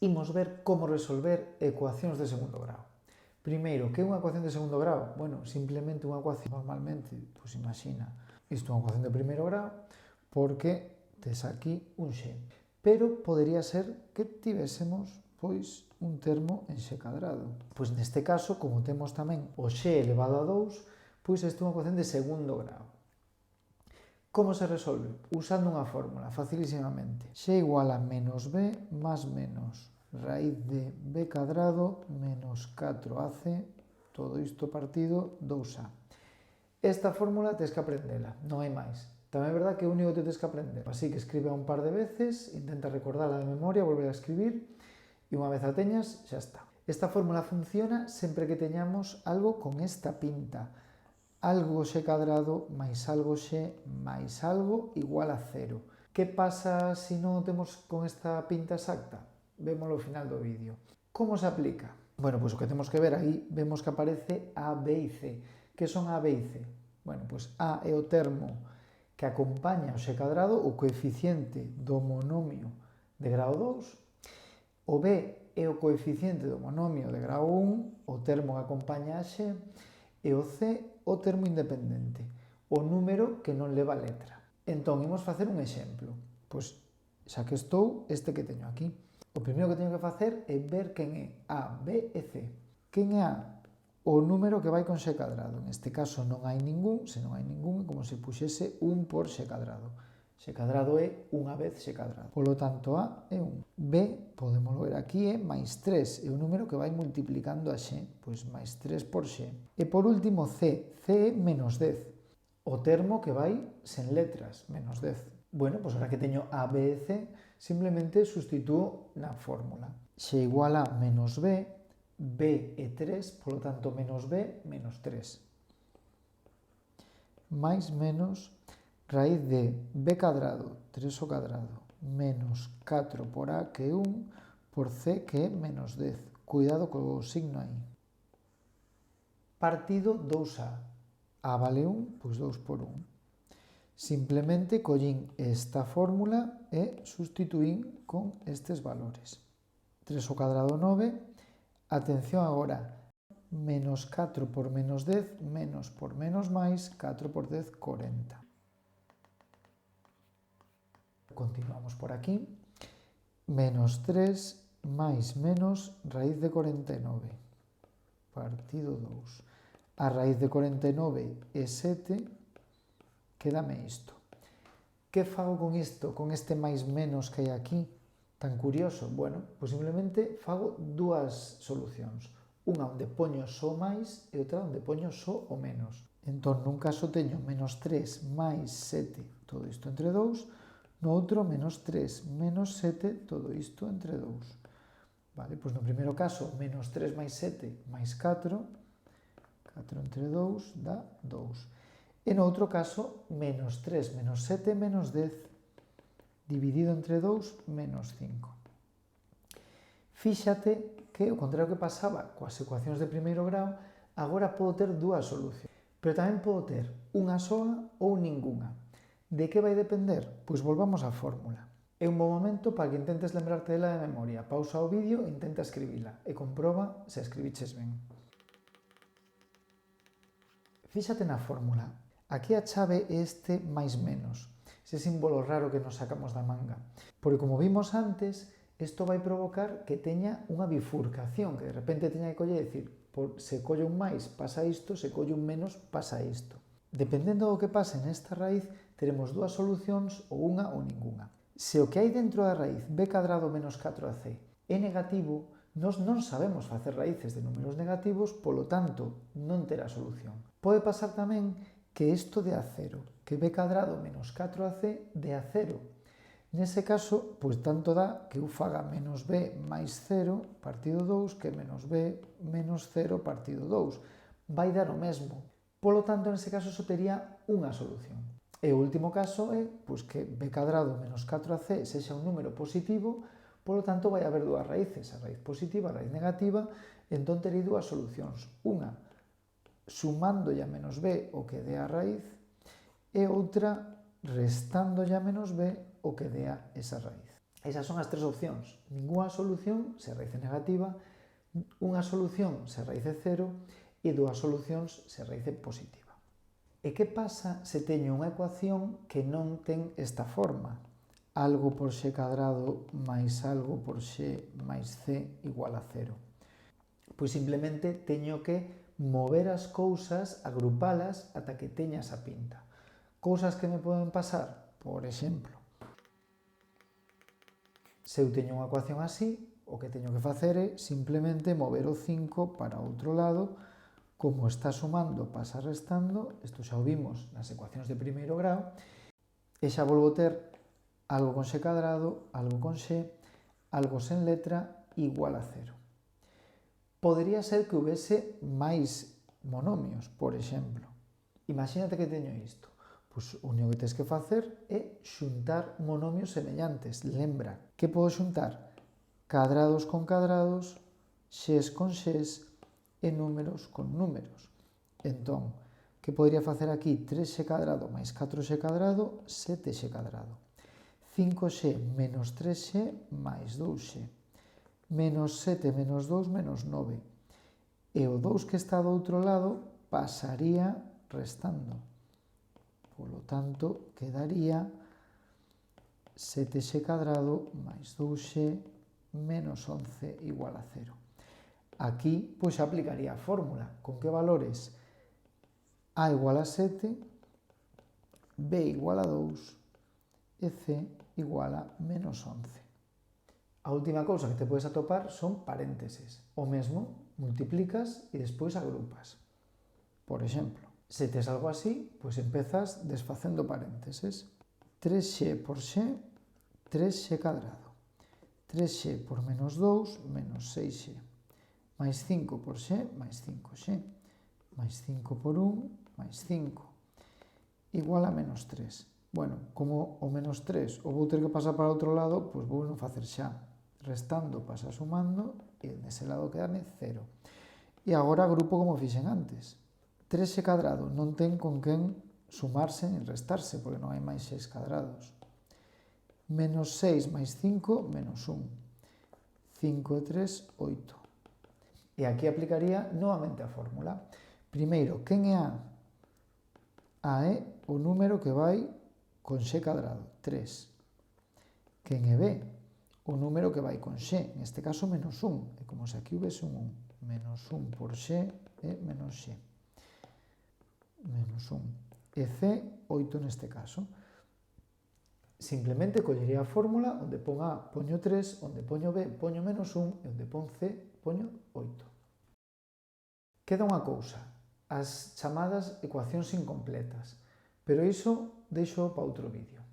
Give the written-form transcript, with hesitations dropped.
Imos ver como resolver ecuacións de segundo grao. Primeiro, que é unha ecuación de segundo grao? Bueno, simplemente unha ecuación normalmente, pois imagina, isto é unha ecuación de primeiro grao porque tes aquí un x. Pero podería ser que tivésemos pois un termo en x cadrado. Pois neste caso, como temos tamén o x elevado a 2, pois isto é unha ecuación de segundo grao. Como se resolve? Usando unha fórmula, facilísimamente. X igual a menos b más menos raíz de b cadrado menos 4ac, todo isto partido 2a. Esta fórmula tens que aprendela, non hai máis. Tamén é verdad que é o único que tens que aprender. Así que escribe un par de veces, intenta recordala de memoria, volver a escribir, e unha vez a teñas, xa está. Esta fórmula funciona sempre que teñamos algo con esta pinta. Algo x cadrado máis algo x máis algo igual a 0. Que pasa se non o temos con esta pinta exacta? Vémoslo ao final do vídeo. Como se aplica? Bueno, pois o que temos que ver aí, vemos que aparece A, B e C. Que son A, B e C? Bueno, pois A é o termo que acompaña o x cadrado, o coeficiente do monomio de grado 2. O B é o coeficiente do monomio de grado 1, o termo que acompaña a x, e o C, o termo independente, o número que non leva letra. Entón, imos facer un exemplo. Pois, xa que estou, este que teño aquí. O primeiro que teño que facer é ver quen é A, B e C. Quen é A? O número que vai con x cadrado. Neste caso non hai ningún, se non hai ningún é como se puxese 1 por x cadrado. X cadrado é unha vez x cadrado. Polo tanto, A é 1. B, podemos ver aquí, é máis 3. É o número que vai multiplicando a x. Pois máis 3 por x. E por último, C. C é menos 10. O termo que vai sen letras, menos 10. Bueno, pois agora que teño A, B e C, simplemente sustitúo na fórmula. X igual a menos B, B é 3, polo tanto, menos B, menos 3. Mais menos raíz de B cadrado, 3 ao cadrado, menos 4 por A, que é 1, por C, que é menos 10. Cuidado co signo aí. Partido 2A. A vale 1, pois 2 por 1. Simplemente collín esta fórmula e sustituín con estes valores. 3 ao cadrado 9, atención agora, menos 4 por menos 10, menos por menos máis, 4 por 10, 40. Continuamos por aquí. Menos 3 máis menos raíz de 49, partido 2. A raíz de 49 é 7, quédame isto. Que fago con isto, con este máis menos que hai aquí? Tan curioso. Bueno, pois simplemente fago dúas solucións. Unha onde poño só máis e outra onde poño só o menos. Entón, nun caso teño menos 3 máis 7, todo isto entre 2. No outro, menos 3 menos 7, todo isto entre 2. Vale, pois no primeiro caso, menos 3 máis 7 máis 4. 4 entre 2 dá 2. E no outro caso, menos 3 menos 7 menos 10, dividido entre 2, menos 5. Fíxate que, ao contrario que pasaba coas ecuacións de primeiro grao, agora podo ter dúas solucións. Pero tamén podo ter unha soa ou ningunha. De que vai depender? Pois volvamos á fórmula. É un bon momento para que intentes lembrarte dela de memoria. Pausa o vídeo e intenta escribila e comproba se a escribiches ben. Fíxate na fórmula. Aquí a chave é este máis menos, ese símbolo raro que nos sacamos da manga. Porque como vimos antes, isto vai provocar que teña unha bifurcación, que de repente teña que coller e dicir, se colle un máis pasa isto, se colle un menos pasa isto. Dependendo do que pase nesta raíz, teremos dúas solucións ou unha ou ningunha. Se o que hai dentro da raíz b cadrado menos 4ac é negativo, nós non sabemos facer raíces de números negativos, polo tanto, non terá solución. Pode pasar tamén que isto dé a 0, que b cadrado menos 4ac dé a 0. Nese caso, pois tanto dá que eu faga menos b máis 0 partido 2 que menos b menos 0 partido 2. Vai dar o mesmo. Polo tanto, nese caso, só tería unha solución. E o último caso é pois, que b cadrado menos 4ac sexa un número positivo, polo tanto, vai haber dúas raíces, a raíz positiva e a raíz negativa, entón terei dúas solucións. Unha sumándolle a menos b o que dé a raíz e outra restándolle a menos b o que dé a esa raíz. Esas son as tres opcións. Ninguna solución se raíz negativa, unha solución se raíz cero e dúas solucións se raíz positiva. E que pasa se teño unha ecuación que non ten esta forma? Algo por x cadrado máis algo por x máis c igual a cero. Pois simplemente teño que mover as cousas, agrupalas ata que teña esa pinta. Cousas que me poden pasar, por exemplo, se eu teño unha ecuación así, o que teño que facer é simplemente mover o 5 para outro lado, como está sumando pasa restando, isto xa o vimos nas ecuacións de primeiro grau, e xa volvo a ter algo con x cadrado, algo con x, algo sen letra, igual a cero. Podría ser que houvese máis monomios, por exemplo. Imagínate que teño isto. Pois o único que tens que facer é xuntar monomios semellantes. Lembra, que podo xuntar? Cadrados con cadrados, x con x e números con números. Entón, que podría facer aquí? 3x cadrado máis 4x cadrado, 7x cadrado. 5x menos 3x máis 2x. Menos 7 menos 2 menos 9. E o 2 que está do outro lado pasaría restando. Polo tanto, quedaría 7x cadrado máis 2x menos 11 igual a 0. Aquí, pois, aplicaría a fórmula. Con que valores? A igual a 7, B igual a 2 e C igual a menos 11. A última cousa que te podes atopar son parénteses. O mesmo, multiplicas e despois agrupas. Por exemplo, se tes algo así, pois empezas desfacendo parénteses. 3x por x, 3x cadrado. 3x por menos 2, menos 6x. Máis 5 por x, máis 5x. Máis 5 por 1, máis 5. Igual a menos 3. Bueno, como o menos 3 o vou ter que pasar para outro lado, pois vou non facer xa. Restando pasa sumando e dese lado quedame 0. E agora agrupo como fixen antes. 3x cadrado non ten con quen sumarse nin restarse, porque non hai máis x cadrados. Menos 6 máis 5, menos 1. 5 e 3, 8. E aquí aplicaría novamente a fórmula. Primeiro, quen é A? A é o número que vai con x cadrado, 3. Quen é B? O número que vai con x, en este caso menos 1. É como se aquí houvese un 1. Menos 1 por x é menos x. Menos 1. E C, 8 neste caso. Simplemente collería a fórmula onde pon A, poño 3, onde poño B, poño menos 1 e onde pon C, poño 8. Queda unha cousa, as chamadas ecuacións incompletas, pero iso deixo para outro vídeo.